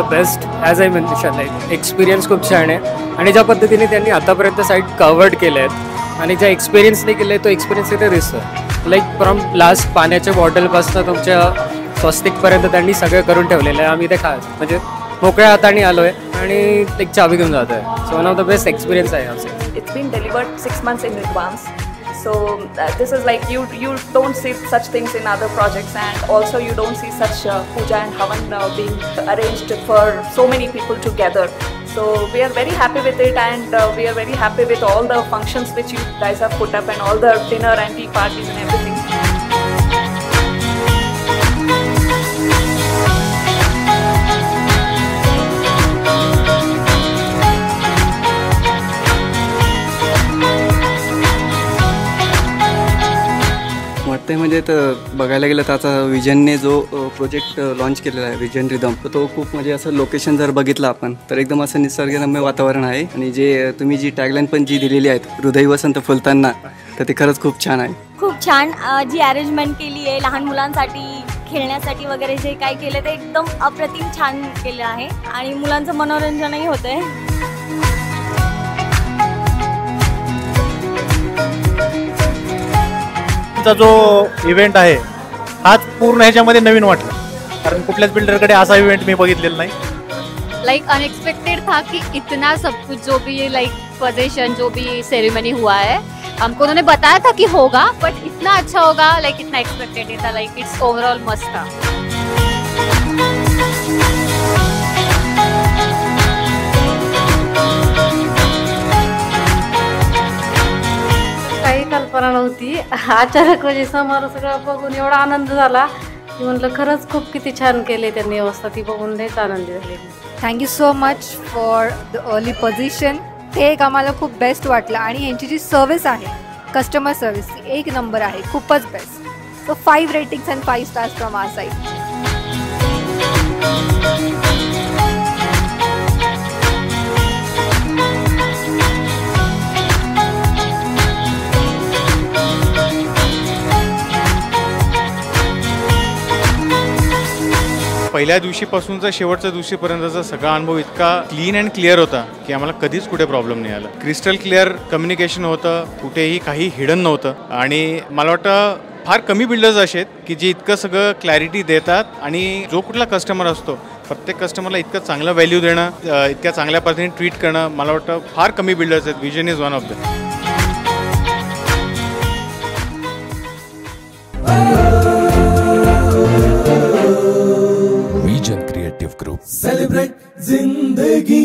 Best as I mention. Like experience खूप छान आहे आणि ज्या पद्धतीने त्यांनी आतापर्यंत साईट कवर्ड केल्या आहेत आणि ज्या एक्सपिरियन्सने केलं आहे तो एक्सपिरियन्स इथे दिसतो. लाईक फ्रॉम लास्ट पाण्याच्या बॉटलपासून तुमच्या स्वस्तिकपर्यंत त्यांनी सगळं करून ठेवलेलं आहे. आम्ही ते म्हणजे मोकळ्या हाताने आलो आहे आणि एक चावी घेऊन जातो आहे. So one of the best experience आहे आमचे. It's been delivered 6 months in advance. So this is like you don't see such things in other projects, and also you don't see such puja and havan being arranged for so many people together. So we are very happy with it, and we are very happy with all the functions which you guys have put up and all the dinner and tea parties and everything. वाटतं म्हणजे तर बघायला गेलं तर आता विजनने जो project launch केलेला आहे विजन रिदम, तर तो खूप म्हणजे असं लोकेशन जर बघितलं आपण तर एकदम असं निसर्गरम्य वातावरण आहे. आणि जे तुम्ही जी टॅगलाईन पण जी दिलेली आहेत हृदय वसंत फुलताना, तर ते खरंच खूप छान आहे. खूप छान जी अरेंजमेंट केली आहे लहान मुलांसाठी खेळण्यासाठी वगैरे जे काय केलं ते एकदम अप्रतिम छान केलं आहे आणि मुलांचं मनोरंजनही होतं आहे. जो इव्हेंट आहे हाच पूर्ण ह्याच्यामध्ये नवीन वाटला, कारण कुठल्याच बिल्डरकडे असा इव्हेंट मी बघितलेला नाही. लाइक अनएक्सपेक्टेड था कि इतना सब कुछ जो भी लाइक पोजीशन जो भी सेरेमनी हुआ है हमको उन्होंने बताया था कि होगा, बट इतना अच्छा होगा लाइक इतना एक्सपेक्टेड नहीं था. लाइक इट्स ओवरऑल मस्त था. काही कल्पना नव्हती. अचानक म्हणजे समारोह सगळा बघून एवढा आनंद झाला की म्हटलं खरंच खूप किती छान केले त्यांनी व्यवस्था, ती बघून लयच आनंदी झाले. Thank you so much for the early possession. ते एक आम्हाला खूप बेस्ट वाटलं आणि यांची जी सर्विस आहे कस्टमर सर्विस ती एक नंबर आहे, खूपच best. So 5 ratings and 5 stars from our side. पहिल्या दिवशीपासूनचा शेवटच्या दिवशीपर्यंतचा सगळा अनुभव इतका क्लीन अँड क्लिअर होता की आम्हाला कधीच कुठे प्रॉब्लेम नाही आला. क्रिस्टल क्लिअर कम्युनिकेशन होतं, कुठेही काही हिडन नव्हतं. आणि मला वाटतं फार कमी बिल्डर्स असे आहेत की जे इतकं सगळं क्लॅरिटी देतात आणि जो कुठला कस्टमर असतो प्रत्येक कस्टमरला इतकं चांगलं व्हॅल्यू देणं, इतक्या चांगल्या पद्धतीने ट्रीट करणं, मला वाटतं फार कमी बिल्डर्स आहेत. Vision is one of them. Vision Creative Group. Celebrate Zindagi.